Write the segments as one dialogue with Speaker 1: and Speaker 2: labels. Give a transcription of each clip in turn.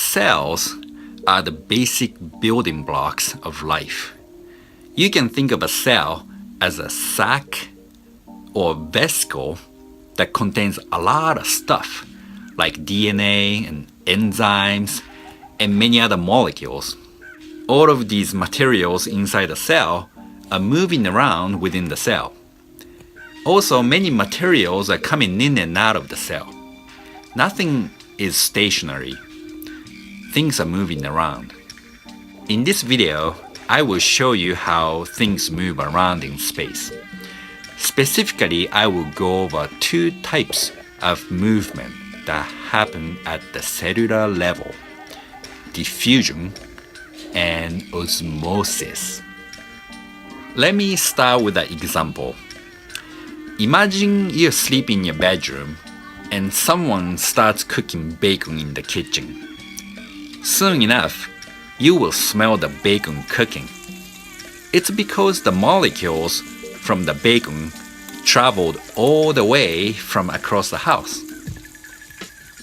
Speaker 1: cells are the basic building blocks of life. You can think of a cell as a sac or vesicle that contains a lot of stuff like DNA and enzymes and many other molecules. All of these materials inside the cell are moving around within the cell. Also, many materials are coming in and out of the cell. Nothing is stationary. Things are moving around. In this video, I will show you how things move around in space. Specifically, I will go over two types of movement that happen at the cellular level: diffusion and osmosis. Let me start with an example. Imagine you sleep in your bedroom and someone starts cooking bacon in the kitchen. Soon enough, you will smell the bacon cooking. It's because the molecules from the bacon traveled all the way from across the house.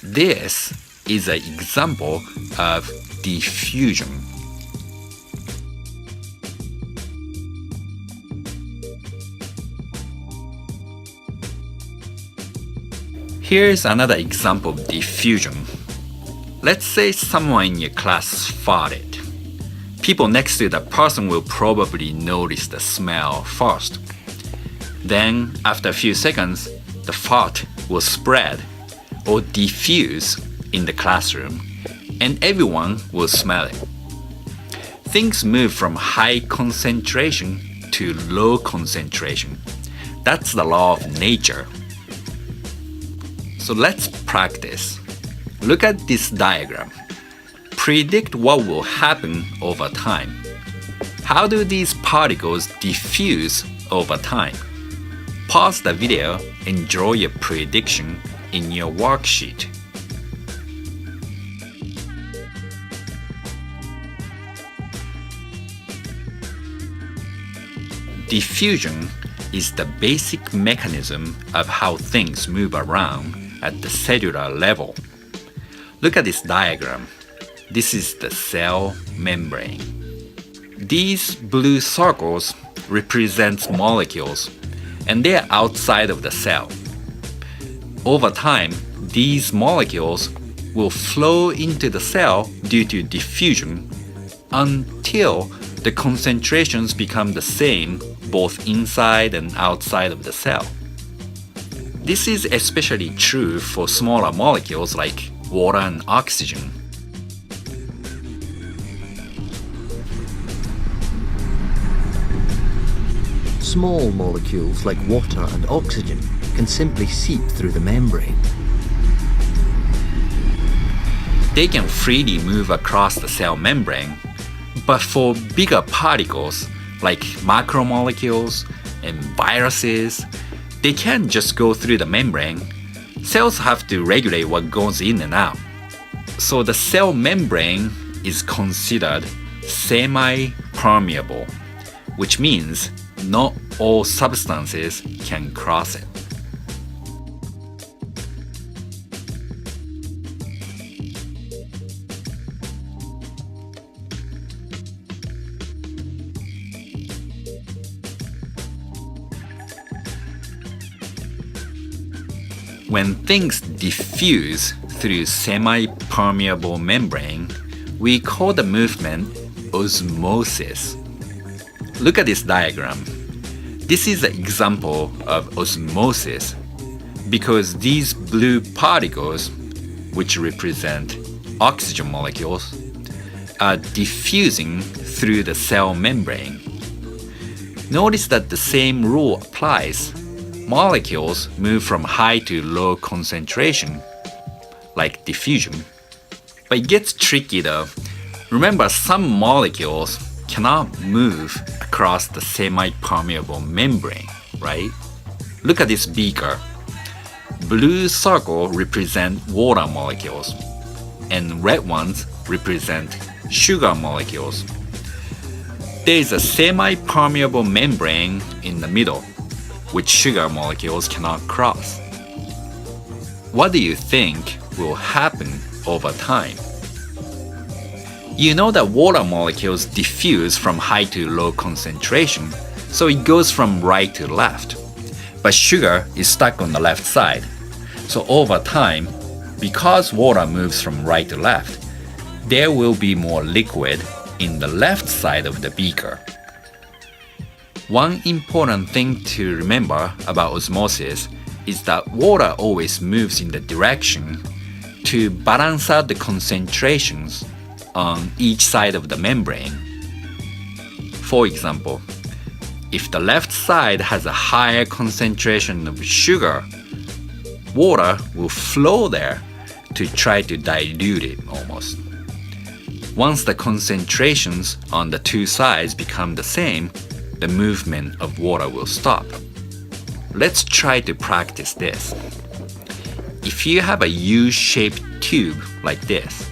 Speaker 1: This is an example of diffusion. Here's another example of diffusion. Let's say someone in your class farted. People next to the person will probably notice the smell first. Then, after a few seconds, the fart will spread or diffuse in the classroom, and everyone will smell it. Things move from high concentration to low concentration. That's the law of nature. So let's practice. Look at this diagram. Predict what will happen over time. How do these particles diffuse over time? Pause the video and draw your prediction in your worksheet. Diffusion is the basic mechanism of how things move around at the cellular level. Look at this diagram. This is the cell membrane. These blue circles represent molecules, and they are outside of the cell. Over time, these molecules will flow into the cell due to diffusion until the concentrations become the same both inside and outside of the cell. This is especially true for smaller molecules like water and oxygen.
Speaker 2: Small molecules like water and oxygen can simply seep through the membrane.
Speaker 1: They can freely move across the cell membrane, but for bigger particles like macromolecules and viruses, they can't just go through the membrane. Cells have to regulate what goes in and out. So the cell membrane is considered semi-permeable, which means not all substances can cross it. When things diffuse through semi-permeable membrane, we call the movement osmosis. Look at this diagram. This is an example of osmosis because these blue particles, which represent oxygen molecules, are diffusing through the cell membrane. Notice that the same rule applies. Molecules move from high to low concentration, like diffusion. But it gets tricky though. Remember, some molecules cannot move across the semi-permeable membrane, right? Look at this beaker. Blue circle represent water molecules, and red ones represent sugar molecules. There is a semi-permeable membrane in the middle, which sugar molecules cannot cross. What do you think will happen over time? You know that water molecules diffuse from high to low concentration, so it goes from right to left. But sugar is stuck on the left side. So over time, because water moves from right to left, there will be more liquid in the left side of the beaker. One important thing to remember about osmosis is that water always moves in the direction to balance out the concentrations on each side of the membrane. For example, if the left side has a higher concentration of sugar, water will flow there to try to dilute it almost. Once the concentrations on the two sides become the same, the movement of water will stop. Let's try to practice this. If you have a U-shaped tube like this,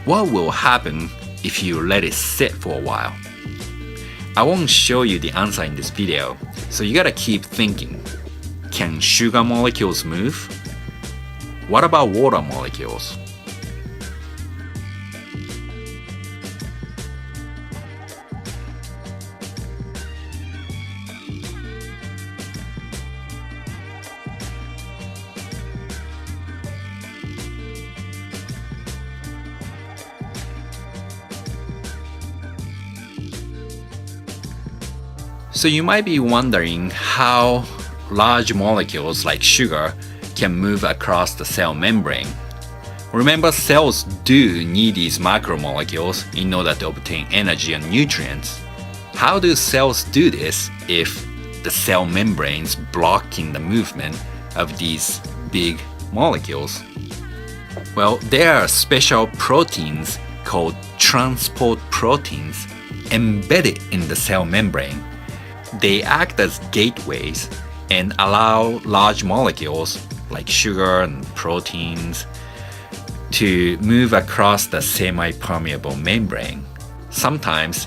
Speaker 1: what will happen if you let it sit for a while? I won't show you the answer in this video, so you gotta keep thinking. Can sugar molecules move? What about water molecules? So you might be wondering how large molecules like sugar can move across the cell membrane. Remember, cells do need these macromolecules in order to obtain energy and nutrients. How do cells do this if the cell membrane's blocking the movement of these big molecules? Well, there are special proteins called transport proteins embedded in the cell membrane. They act as gateways and allow large molecules like sugar and proteins to move across the semi-permeable membrane. Sometimes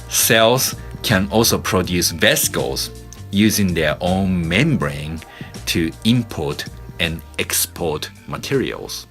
Speaker 1: cells can also produce vesicles using their own membrane to import and export materials.